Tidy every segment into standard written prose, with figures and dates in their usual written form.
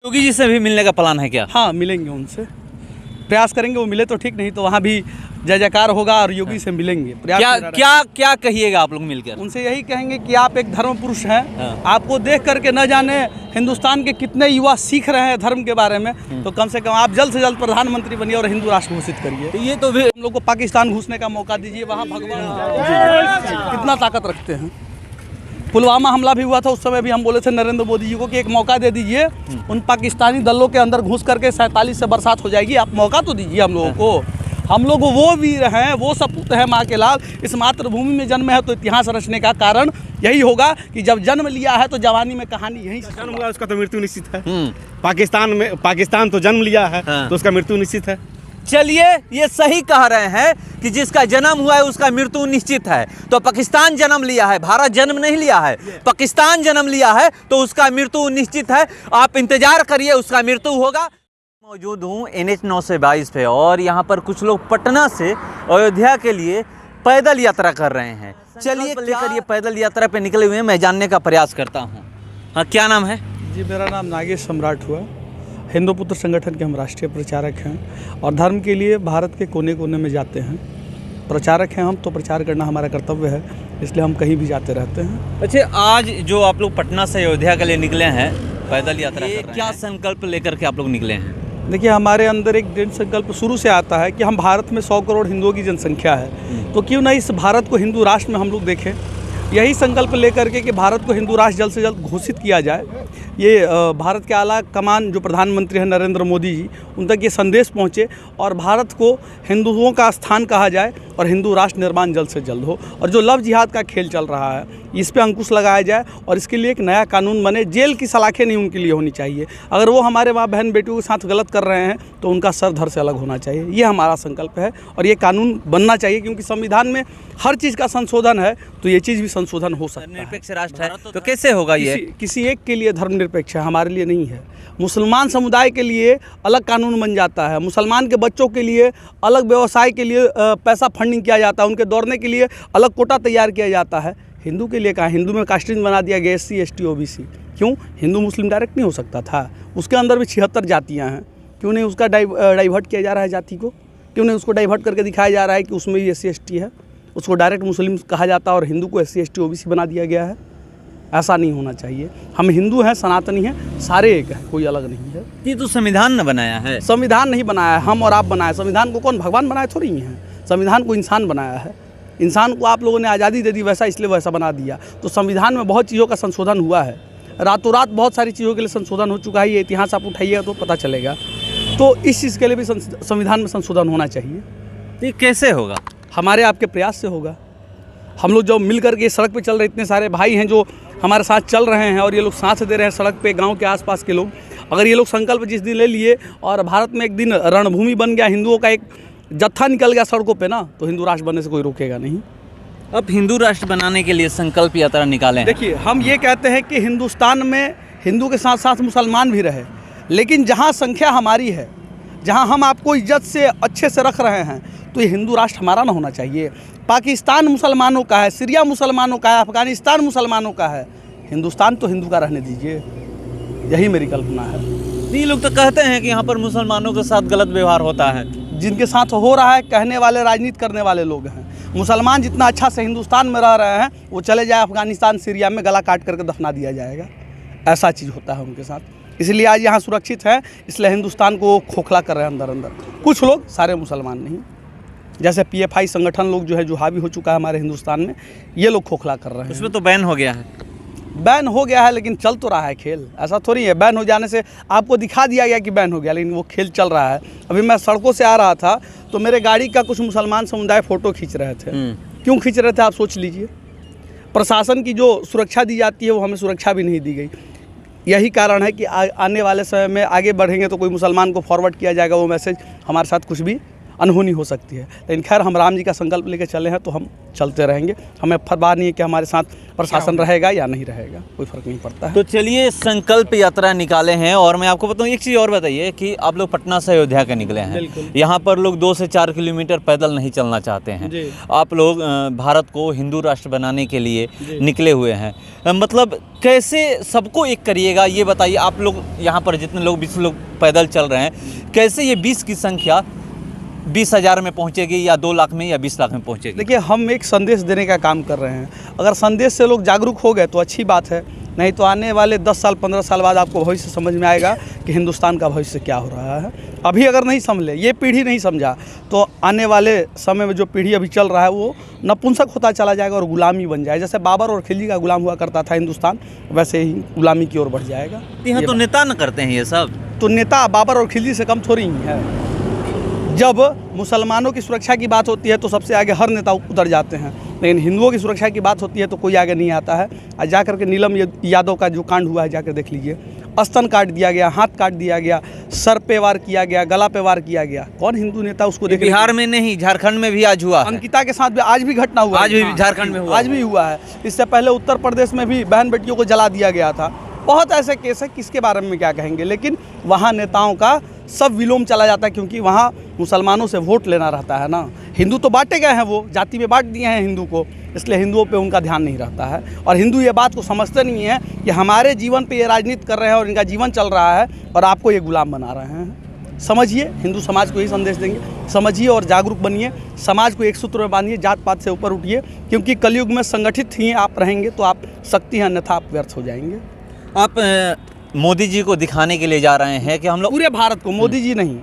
योगी जी से भी मिलने का प्लान है क्या? हाँ, मिलेंगे उनसे, प्रयास करेंगे, वो मिले तो ठीक, नहीं तो वहाँ भी जय जयकार होगा और योगी से मिलेंगे। क्या कहिएगा आप लोग मिलकर? उनसे यही कहेंगे कि आप एक धर्म पुरुष हैं, हाँ। आपको देख करके न जाने हिंदुस्तान के कितने युवा सीख रहे हैं धर्म के बारे में, तो कम से कम आप जल्द से जल्द प्रधानमंत्री बनिए और हिंदू राष्ट्र घोषित करिए। ये तो भी हम लोग को पाकिस्तान घुसने का मौका दीजिए, वहाँ भगवान कितना ताकत रखते हैं। पुलवामा हमला भी हुआ था, उस समय भी हम बोले थे नरेंद्र मोदी जी को कि एक मौका दे दीजिए, उन पाकिस्तानी दलों के अंदर घुस करके 47 से बरसात हो जाएगी, आप मौका तो दीजिए हम लोगों को। हम लोग वो वीर हैं, वो सपूत हैं माँ के लाल, इस मातृभूमि में जन्म है तो इतिहास रचने का कारण यही होगा कि जब जन्म लिया है तो जवानी में कहानी यहीं से जन्म हुआ, उसका तो मृत्यु निश्चित है। पाकिस्तान तो जन्म लिया है, तो उसका मृत्यु निश्चित है। चलिए, ये सही कह रहे हैं कि जिसका जन्म हुआ है उसका मृत्यु निश्चित है। तो पाकिस्तान जन्म लिया है, भारत जन्म नहीं लिया है, पाकिस्तान जन्म लिया है तो उसका मृत्यु निश्चित है। आप इंतजार करिए, उसका मृत्यु होगा। मौजूद हूँ NH 922 पे और यहाँ पर कुछ लोग पटना से अयोध्या के लिए पैदल यात्रा कर रहे हैं। चलिए लेकर ये पैदल यात्रा पे निकले हुए हैं, मैं जानने का प्रयास करता हूँ। हाँ, क्या नाम है जी? मेरा नाम नागेश सम्राट हुआ, हिंदू पुत्र संगठन के हम राष्ट्रीय प्रचारक हैं और धर्म के लिए भारत के कोने कोने में जाते हैं। प्रचारक हैं हम, तो प्रचार करना हमारा कर्तव्य है, इसलिए हम कहीं भी जाते रहते हैं। अच्छा, आज जो आप लोग पटना से अयोध्या के लिए निकले हैं पैदल यात्रा कर रहे हैं, क्या संकल्प लेकर के आप लोग निकले हैं? देखिए, हमारे अंदर एक दृढ़ संकल्प शुरू से आता है कि हम भारत में 100 करोड़ हिंदुओं की जनसंख्या है, तो क्यों ना इस भारत को हिंदू राष्ट्र में हम लोग देखें। यही संकल्प लेकर के कि भारत को हिंदू राष्ट्र जल्द से जल्द घोषित किया जाए। ये भारत के आला कमान जो प्रधानमंत्री हैं नरेंद्र मोदी जी, उन तक ये संदेश पहुँचे और भारत को हिंदुओं का स्थान कहा जाए और हिंदू राष्ट्र निर्माण जल्द से जल्द हो। और जो लव जिहाद का खेल चल रहा है, इस पे अंकुश लगाया जाए और इसके लिए एक नया कानून बने। जेल की सलाखें नहीं उनके लिए होनी चाहिए। अगर वो हमारे माँ बहन बेटियों के साथ गलत कर रहे हैं तो उनका सर धड़ से अलग होना चाहिए। ये हमारा संकल्प है और ये कानून बनना चाहिए, क्योंकि संविधान में हर चीज़ का संशोधन है, तो ये चीज़ भी संशोधन हो सकता है। निरपेक्ष राष्ट्र है तो कैसे होगा ये? किसी एक के लिए धर्मनिरपेक्ष है, हमारे लिए नहीं है। मुसलमान समुदाय के लिए अलग कानून बन जाता है, मुसलमान के बच्चों के लिए अलग व्यवसाय के लिए पैसा फंडिंग किया जाता है, उनके दौड़ने के लिए अलग कोटा तैयार किया जाता है। हिंदू के लिए कहाँ? हिंदू में कास्टिंग बना दिया गया, SC ST OBC। क्यों? हिंदू मुस्लिम डायरेक्ट नहीं हो सकता था? उसके अंदर भी 76 जातियाँ हैं, क्यों नहीं उसका डाइवर्ट किया जा रहा है जाति को? क्यों नहीं उसको डाइवर्ट करके दिखाया जा रहा है कि उसमें भी SC ST है, उसको डायरेक्ट मुस्लिम कहा जाता है और हिंदू को SC ST OBC बना दिया गया है? ऐसा नहीं होना चाहिए। हम हिंदू हैं, सनातनी हैं, सारे एक हैं, कोई अलग नहीं है। ये तो संविधान ने बनाया है। संविधान नहीं बनाया है, हम और आप बनाए। संविधान को कौन? भगवान बनाए थोड़ी ही हैं। संविधान को इंसान बनाया है। इंसान को आप लोगों ने आज़ादी दे दी, वैसा इसलिए वैसा बना दिया। तो संविधान में बहुत चीज़ों का संशोधन हुआ है, रातों रात बहुत सारी चीज़ों के लिए संशोधन हो चुका है। ये इतिहास आप उठाइएगा तो पता चलेगा। तो इस चीज़ के लिए भी संविधान में संशोधन होना चाहिए। ये कैसे होगा? हमारे आपके प्रयास से होगा। हम लोग जो मिल करके सड़क पे चल रहे, इतने सारे भाई हैं जो हमारे साथ चल रहे हैं और ये लोग साथ दे रहे हैं सड़क पे, गांव के आसपास के लोग। अगर ये लोग संकल्प जिस दिन ले लिए और भारत में एक दिन रणभूमि बन गया, हिंदुओं का एक जत्था निकल गया सड़कों पे ना, तो हिंदू राष्ट्र बनने से कोई रोकेगा नहीं। अब हिंदू राष्ट्र बनाने के लिए संकल्प यात्रा निकाले हैं। देखिए, हम ये कहते हैं कि हिंदुस्तान में हिंदू के साथ साथ मुसलमान भी रहे, लेकिन जहाँ संख्या हमारी है, जहाँ हम आपको इज्जत से अच्छे से रख रहे हैं, तो ये हिंदू राष्ट्र हमारा ना होना चाहिए। पाकिस्तान मुसलमानों का है, सीरिया मुसलमानों का है, अफगानिस्तान मुसलमानों का है, हिंदुस्तान तो हिंदू का रहने दीजिए। यही मेरी कल्पना है। ये लोग तो कहते हैं कि यहाँ पर मुसलमानों के साथ गलत व्यवहार होता है। जिनके साथ हो रहा है, कहने वाले राजनीति करने वाले लोग हैं। मुसलमान जितना अच्छा से हिंदुस्तान में रह रहे हैं, वो चले जाए अफगानिस्तान सीरिया में, गला काट करके दफना दिया जाएगा। ऐसा चीज़ होता है उनके साथ। इसलिए आज यहाँ सुरक्षित है, इसलिए हिंदुस्तान को खोखला कर रहे हैं अंदर अंदर कुछ लोग, सारे मुसलमान नहीं। जैसे PFI संगठन लोग जो है, जो हावी हो चुका है हमारे हिंदुस्तान में, ये लोग खोखला कर रहे हैं। उसमें तो बैन हो गया है। बैन हो गया है, लेकिन चल तो रहा है खेल। ऐसा थोड़ी है बैन हो जाने से आपको दिखा दिया गया कि बैन हो गया, लेकिन वो खेल चल रहा है। अभी मैं सड़कों से आ रहा था तो मेरे गाड़ी का कुछ मुसलमान समुदाय फ़ोटो खींच रहे थे। क्यों खींच रहे थे आप सोच लीजिए। प्रशासन की जो सुरक्षा दी जाती है वो हमें सुरक्षा भी नहीं दी गई। यही कारण है कि आने वाले समय में आगे बढ़ेंगे तो कोई मुसलमान को फॉरवर्ड किया जाएगा वो मैसेज, हमारे साथ कुछ भी अनहोनी हो सकती है। लेकिन खैर हम राम जी का संकल्प लेकर चले हैं तो हम चलते रहेंगे। हमें परवाह नहीं है कि हमारे साथ प्रशासन रहेगा या नहीं रहेगा, कोई फर्क नहीं पड़ता है। तो चलिए संकल्प यात्रा निकाले हैं और मैं आपको बताऊं एक चीज़ और बताइए कि आप लोग पटना से अयोध्या के निकले हैं। बिल्कुल। यहाँ पर लोग 2 से 4 किलोमीटर पैदल नहीं चलना चाहते हैं। जी। आप लोग भारत को हिंदू राष्ट्र बनाने के लिए निकले हुए हैं। मतलब कैसे सबको एक करिएगा ये बताइए। आप लोग यहाँ पर जितने लोग 20 लोग पैदल चल रहे हैं, कैसे ये 20 की संख्या 20,000 में पहुँचेगी या 2 लाख में या 20 लाख में पहुँचेगी? देखिए हम एक संदेश देने का काम कर रहे हैं। अगर संदेश से लोग जागरूक हो गए तो अच्छी बात है, नहीं तो आने वाले 10 साल 15 साल बाद आपको भविष्य समझ में आएगा कि हिंदुस्तान का भविष्य क्या हो रहा है। अभी अगर नहीं समझे, ये पीढ़ी नहीं समझा, तो आने वाले समय में जो पीढ़ी अभी चल रहा है वो नपुंसक होता चला जाएगा और गुलामी बन जाएगा। जैसे बाबर और खिलजी का गुलाम हुआ करता था हिंदुस्तान, वैसे ही गुलामी की ओर बढ़ जाएगा। यहाँ तो नेता न करते हैं ये सब। तो नेता बाबर और खिलजी से कम थोड़ी ही है। जब मुसलमानों की सुरक्षा की बात होती है तो सबसे आगे हर नेता उतर जाते हैं, लेकिन हिंदुओं की सुरक्षा की बात होती है तो कोई आगे नहीं आता है। और जाकर के नीलम यादव का जो कांड हुआ है जाकर देख लीजिए। स्तन काट दिया गया, हाथ काट दिया गया, सर पे वार किया गया, गला पे वार किया गया। कौन हिंदू नेता उसको देख? बिहार में नहीं, झारखंड में भी आज हुआ है। अंकिता के साथ भी आज भी घटना हुआ, आज भी झारखंड में हुआ, आज भी हुआ है। इससे पहले उत्तर प्रदेश में भी बहन बेटियों को जला दिया गया था। बहुत ऐसे केस है, किसके बारे में क्या कहेंगे। लेकिन वहाँ नेताओं का सब विलोम चला जाता है, क्योंकि वहाँ मुसलमानों से वोट लेना रहता है ना। हिंदू तो बांटे गए हैं, वो जाति में बांट दिए हैं हिंदू को, इसलिए हिंदुओं पे उनका ध्यान नहीं रहता है। और हिंदू ये बात को समझते नहीं है कि हमारे जीवन पे ये राजनीति कर रहे हैं और इनका जीवन चल रहा है और आपको ये गुलाम बना रहे हैं। समझिए, हिंदू समाज को यही संदेश देंगे, समझिए और जागरूक बनिए। समाज को एक सूत्र में बांधिए, जात पात से ऊपर उठिए, क्योंकि कलयुग में संगठित ही आप रहेंगे तो आप शक्ति हैं, अन्यथा आप व्यर्थ हो जाएंगे। आप मोदी जी को दिखाने के लिए जा रहे हैं कि हम लोग पूरे भारत को, मोदी जी नहीं,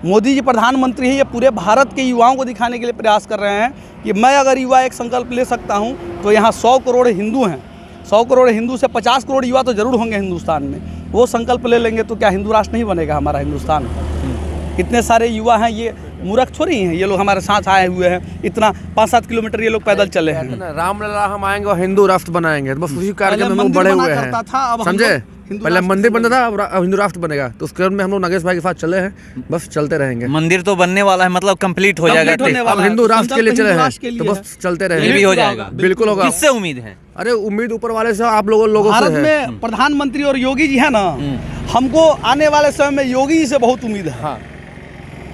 मोदी जी प्रधानमंत्री है, ये पूरे भारत के युवाओं को दिखाने के लिए प्रयास कर रहे हैं कि मैं अगर युवा एक संकल्प ले सकता हूं तो यहाँ 100 करोड़ हिंदू हैं। 100 करोड़ हिंदू से 50 करोड़ युवा तो जरूर होंगे हिंदुस्तान में। वो संकल्प ले लेंगे तो क्या हिंदू राष्ट्र नहीं बनेगा हमारा हिंदुस्तान? कितने सारे युवा हैं, ये मूर्ख थोड़ी हैं, ये लोग हमारे साथ आए हुए हैं। इतना 5-7 किलोमीटर ये लोग पैदल चले हैं। रामलला हम आएंगे और हिंदू राष्ट्र बनाएंगे, बस उसी कार्यक्रम में हम लोग बड़े हुए हैं, समझे। पहले मंदिर बनता था, अब हिंदू राष्ट्र बनेगा, तो उसके में हम लोग नागेश भाई के साथ चले हैं, बस चलते रहेंगे। मंदिर तो बनने वाला है, मतलब कंप्लीट हो जाएगा। अब हिंदू राष्ट्र के लिए चले हैं तो बस चलते रहेंगे। ये भी हो जाएगा, बिल्कुल होगा। किससे उम्मीद है? अरे उम्मीद ऊपर वाले से, आप लोगों से भारत है। में प्रधानमंत्री और योगी जी है ना, हमको आने वाले समय में योगी जी से बहुत उम्मीद है। हाँ।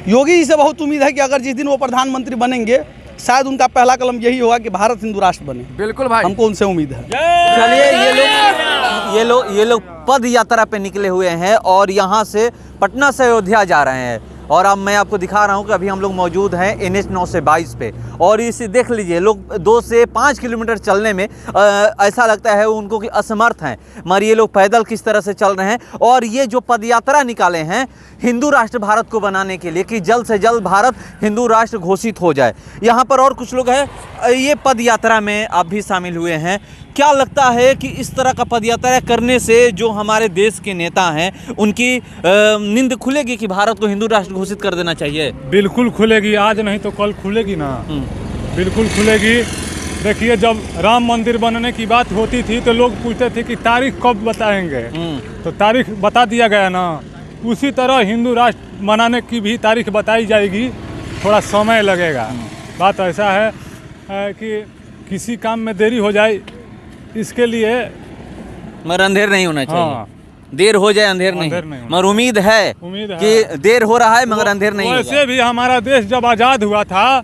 योगी जी से बहुत उम्मीद है कि अगर जिस दिन वो प्रधानमंत्री बनेंगे, शायद उनका पहला कदम यही होगा कि भारत हिंदू राष्ट्र बने। बिल्कुल भाई, हमको उनसे उम्मीद है। चलिए ये लोग पद यात्रा पे निकले हुए हैं और यहाँ से पटना से अयोध्या जा रहे हैं। और अब मैं आपको दिखा रहा हूँ कि अभी हम लोग मौजूद हैं NH 922 पे, और इसे देख लीजिए, लोग 2 से 5 किलोमीटर चलने में ऐसा लगता है उनको कि असमर्थ हैं, मगर ये लोग पैदल किस तरह से चल रहे हैं। और ये जो पदयात्रा निकाले हैं हिंदू राष्ट्र भारत को बनाने के लिए कि जल्द से जल्द भारत हिंदू राष्ट्र घोषित हो जाए। यहाँ पर और कुछ लोग हैं, ये पद यात्रा में आप भी शामिल हुए हैं। क्या लगता है कि इस तरह का पदयात्रा करने से जो हमारे देश के नेता हैं उनकी नींद खुलेगी कि भारत को हिंदू राष्ट्र घोषित कर देना चाहिए? बिल्कुल खुलेगी, आज नहीं तो कल खुलेगी ना, बिल्कुल खुलेगी। देखिए, जब राम मंदिर बनने की बात होती थी तो लोग पूछते थे कि तारीख कब बताएंगे, तो तारीख बता दिया गया ना। उसी तरह हिंदू राष्ट्र मनाने की भी तारीख बताई जाएगी, थोड़ा समय लगेगा। बात ऐसा है कि किसी काम में देरी हो जाए, इसके लिए मगर अंधेर नहीं होना चाहिए। हाँ। देर हो जाए अंधेर नहीं, मगर उम्मीद है कि देर हो रहा है मगर अंधेर नहीं होगा। वैसे भी हमारा देश जब आजाद हुआ था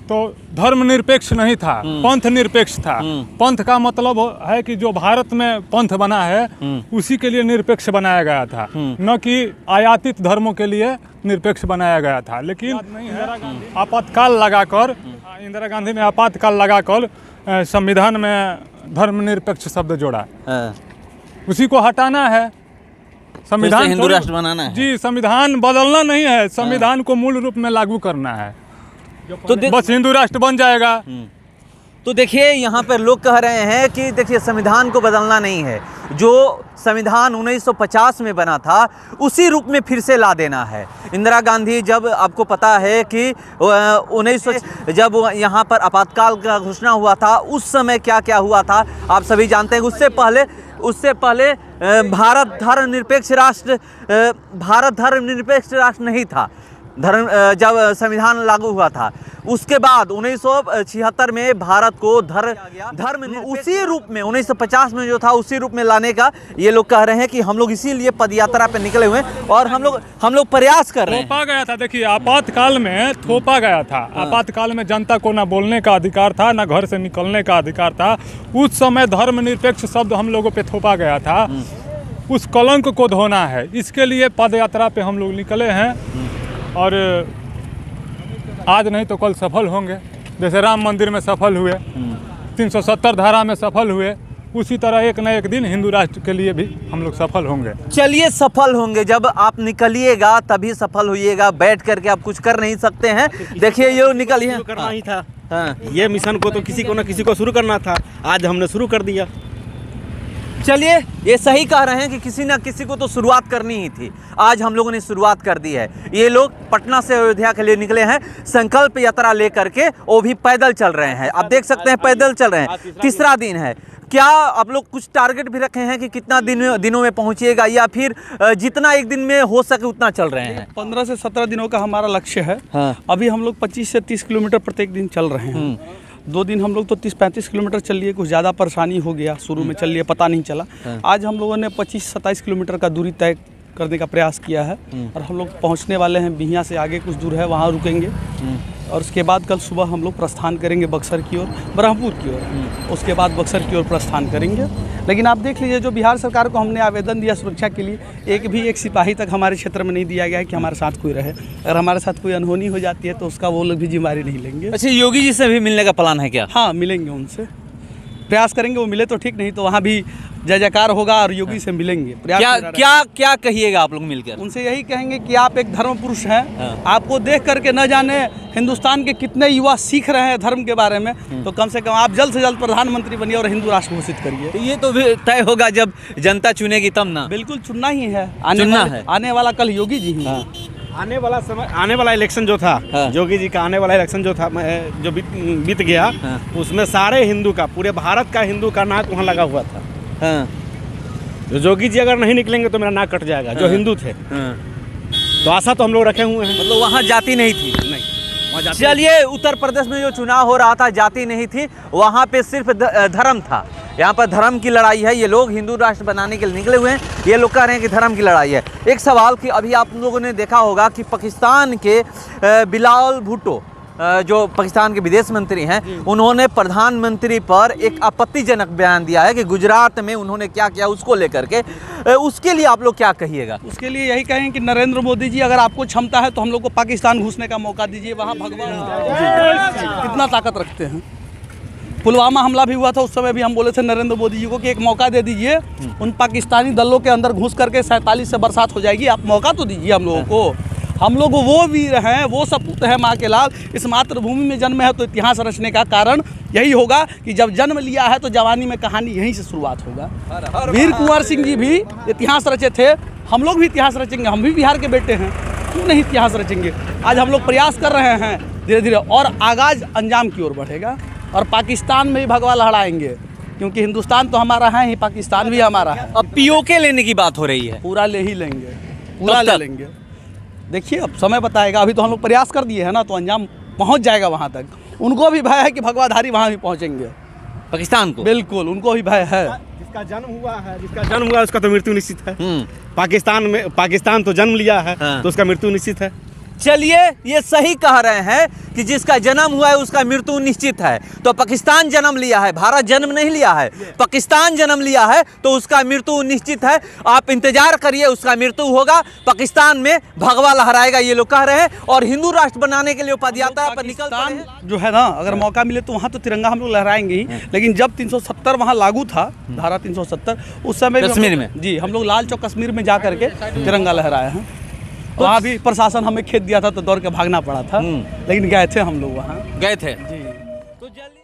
तो धर्मनिरपेक्ष नहीं था, पंथ निरपेक्ष था। पंथ का मतलब है कि जो भारत में पंथ बना है उसी के लिए निरपेक्ष बनाया गया था, न कि आयातित धर्मों के लिए निरपेक्ष बनाया गया था। लेकिन आपातकाल लगाकर, इंदिरा गांधी ने आपातकाल लगाकर संविधान में धर्मनिरपेक्ष शब्द जोड़ा, उसी को हटाना है। संविधान हिंदू राष्ट्र बनाना है। जी, संविधान बदलना नहीं है, संविधान को मूल रूप में लागू करना है, तो बस हिंदू राष्ट्र बन जाएगा। तो देखिए, यहाँ पर लोग कह रहे हैं कि देखिए संविधान को बदलना नहीं है, जो संविधान 1950 में बना था उसी रूप में फिर से ला देना है। इंदिरा गांधी, जब आपको पता है कि 1900 जब यहाँ पर आपातकाल का घोषणा हुआ था, उस समय क्या क्या हुआ था आप सभी जानते हैं। उससे पहले भारत धर्मनिरपेक्ष राष्ट्र नहीं था। धर्म जब संविधान लागू हुआ था, उसके बाद 1976 में भारत को धर्म उसी रूप में 1950 में जो था उसी रूप में लाने का ये लोग कह रहे हैं कि हम लोग इसीलिए पदयात्रा पे निकले हुए हैं और हम लोग प्रयास कर रहे हैं। थोपा गया था, देखिए आपातकाल में थोपा गया था। आपातकाल में जनता को ना बोलने का अधिकार था, ना घर से निकलने का अधिकार था। उस समय धर्मनिरपेक्ष शब्द हम लोगों पे थोपा गया था। उस कलंक को धोना है, इसके लिए पदयात्रा पे हम लोग निकले हैं और आज नहीं तो कल सफल होंगे। जैसे राम मंदिर में सफल हुए, 370 धारा में सफल हुए, उसी तरह एक न एक दिन हिंदू राष्ट्र के लिए भी हम लोग सफल होंगे। चलिए सफल होंगे, जब आप निकलिएगा तभी सफल होइएगा, बैठ करके आप कुछ कर नहीं सकते हैं। देखिए ये निकलिए, शुरू करना ही था। हाँ। ये मिशन को तो किसी को ना किसी को शुरू करना था, आज हमने शुरू कर दिया। चलिए ये सही कह रहे हैं कि किसी ना किसी को तो शुरुआत करनी ही थी, आज हम लोगों ने शुरुआत कर दी है। ये लोग पटना से अयोध्या के लिए निकले हैं संकल्प यात्रा लेकर के, वो भी पैदल चल रहे हैं। आप देख सकते हैं पैदल चल रहे हैं, तीसरा दिन है। क्या आप लोग कुछ टारगेट भी रखे हैं कि कितना दिनों में पहुंचिएगा, या फिर जितना एक दिन में हो सके उतना चल रहे हैं? 15 से 17 दिनों का हमारा लक्ष्य है। हाँ। अभी हम लोग 25 से 30 किलोमीटर प्रत्येक दिन चल रहे हैं। 2 दिन हम लोग तो 30-35 किलोमीटर चल लिए, कुछ ज़्यादा परेशानी हो गया, शुरू में चल लिए पता नहीं चला। आज हम लोगों ने 25-27 किलोमीटर का दूरी तय करने का प्रयास किया है और हम लोग पहुंचने वाले हैं। बिहियां से आगे कुछ दूर है, वहां रुकेंगे और उसके बाद कल सुबह हम लोग प्रस्थान करेंगे बक्सर की ओर, ब्रह्मपुर की ओर। उसके बाद बक्सर की ओर प्रस्थान करेंगे। लेकिन आप देख लीजिए, जो बिहार सरकार को हमने आवेदन दिया सुरक्षा के लिए, एक सिपाही तक हमारे क्षेत्र में नहीं दिया गया है कि हमारे साथ कोई रहे। अगर हमारे साथ कोई अनहोनी हो जाती है तो उसका वो लोग भी जिम्मेदारी नहीं लेंगे। अच्छा, योगी जी से भी मिलने का प्लान है क्या? हाँ, मिलेंगे, उनसे प्रयास करेंगे। वो मिले तो ठीक, नहीं तो वहाँ भी जय जयकार होगा और योगी से मिलेंगे। क्या कहिएगा आप लोग मिलकर? उनसे यही कहेंगे कि आप एक धर्म पुरुष हैं। आपको देख करके न जाने हिंदुस्तान के कितने युवा सीख रहे हैं धर्म के बारे में, तो कम से कम आप जल्द से जल्द प्रधानमंत्री बनिए और हिंदू राष्ट्र घोषित करिए। ये तो भी तय होगा जब जनता चुनेगी तब ना। बिल्कुल चुनना ही है, आने वाला कल योगी जी ही। आने वाला समय, आने वाला इलेक्शन जो था, योगी जी का आने वाला इलेक्शन जो था, जो बीत गया, उसमें सारे हिंदू का, पूरे भारत का हिंदू का नाक वहाँ लगा हुआ था। जो योगी जी अगर नहीं निकलेंगे तो मेरा नाक कट जाएगा। जो हिंदू थे, तो आशा तो हम लोग रखे हुए हैं। मतलब वहाँ जाति नहीं थी? नहीं। चलिए, उत्तर प्रदेश में जो चुनाव हो रहा था जाति नहीं थी, वहाँ पे सिर्फ धर्म था। यहाँ पर धर्म की लड़ाई है। ये लोग हिंदू राष्ट्र बनाने के लिए निकले हुए हैं। ये लोग कह रहे हैं कि धर्म की लड़ाई है। एक सवाल कि अभी आप लोगों ने देखा होगा कि पाकिस्तान के बिलावल भुट्टो, जो पाकिस्तान के विदेश मंत्री हैं, उन्होंने प्रधानमंत्री पर एक आपत्तिजनक बयान दिया है कि गुजरात में उन्होंने क्या किया उसको लेकर के। उसके लिए आप लोग क्या कहिएगा? उसके लिए यही कहें कि नरेंद्र मोदी जी, अगर आपको क्षमता है तो हम लोग को पाकिस्तान घुसने का मौका दीजिए। वहाँ भगवान कितना ताकत रखते हैं। पुलवामा हमला भी हुआ था, उस समय भी हम बोले थे नरेंद्र मोदी जी को कि एक मौका दे दीजिए, उन पाकिस्तानी दलों के अंदर घुस करके 47 से बरसात हो जाएगी, आप मौका तो दीजिए हम लोगों को। हम लोग वो वीर हैं, वो सपूत हैं माँ के लाल। इस मातृभूमि में जन्म है तो इतिहास रचने का कारण यही होगा कि जब जन्म लिया है तो जवानी में कहानी यहीं से शुरुआत होगा। वीर कुंवर सिंह जी भी इतिहास रचे थे, हम लोग भी इतिहास रचेंगे। हम भी बिहार के बेटे हैं, क्यों नहीं इतिहास रचेंगे? आज हम लोग प्रयास कर रहे हैं धीरे धीरे, और आगाज अंजाम की ओर बढ़ेगा और पाकिस्तान में भी भगवा लहराएंगे, क्योंकि हिंदुस्तान तो हमारा है ही, पाकिस्तान भी हमारा है। अब पीओके लेने की बात हो रही है। पूरा ले ही लेंगे, पूरा ले लेंगे। देखिए अब समय बताएगा। अभी तो हम लोग प्रयास कर दिए हैं ना, तो अंजाम पहुंच जाएगा वहां तक। उनको भी भय है कि भगवाधारी वहां भी पहुंचेंगे, पाकिस्तान को। बिल्कुल उनको भी भय है। जिसका जन्म हुआ उसका तो मृत्यु निश्चित है। पाकिस्तान तो जन्म लिया है, तो उसका मृत्यु निश्चित है। चलिए ये सही कह रहे हैं कि जिसका जन्म हुआ है उसका मृत्यु निश्चित है। तो पाकिस्तान जन्म लिया है, भारत जन्म नहीं लिया है। पाकिस्तान जन्म लिया है तो उसका मृत्यु निश्चित है। आप इंतजार करिए, उसका मृत्यु होगा। पाकिस्तान में भगवा लहराएगा, ये लोग कह रहे हैं। और हिंदू राष्ट्र बनाने के लिए पदयात्रा पर निकल पड़े हैं। जो है ना, अगर मौका मिले तो वहाँ तो तिरंगा हम लोग लहराएंगे ही। लेकिन जब 370 वहाँ लागू था, धारा 370, उस समय कश्मीर में जी हम लोग लाल चौक कश्मीर में जा करके तिरंगा लहराए हैं। वहाँ भी प्रशासन हमें खेत दिया था तो दौड़ के भागना पड़ा था, लेकिन गए थे हम लोग, वहाँ गए थे जी। तो जल्दी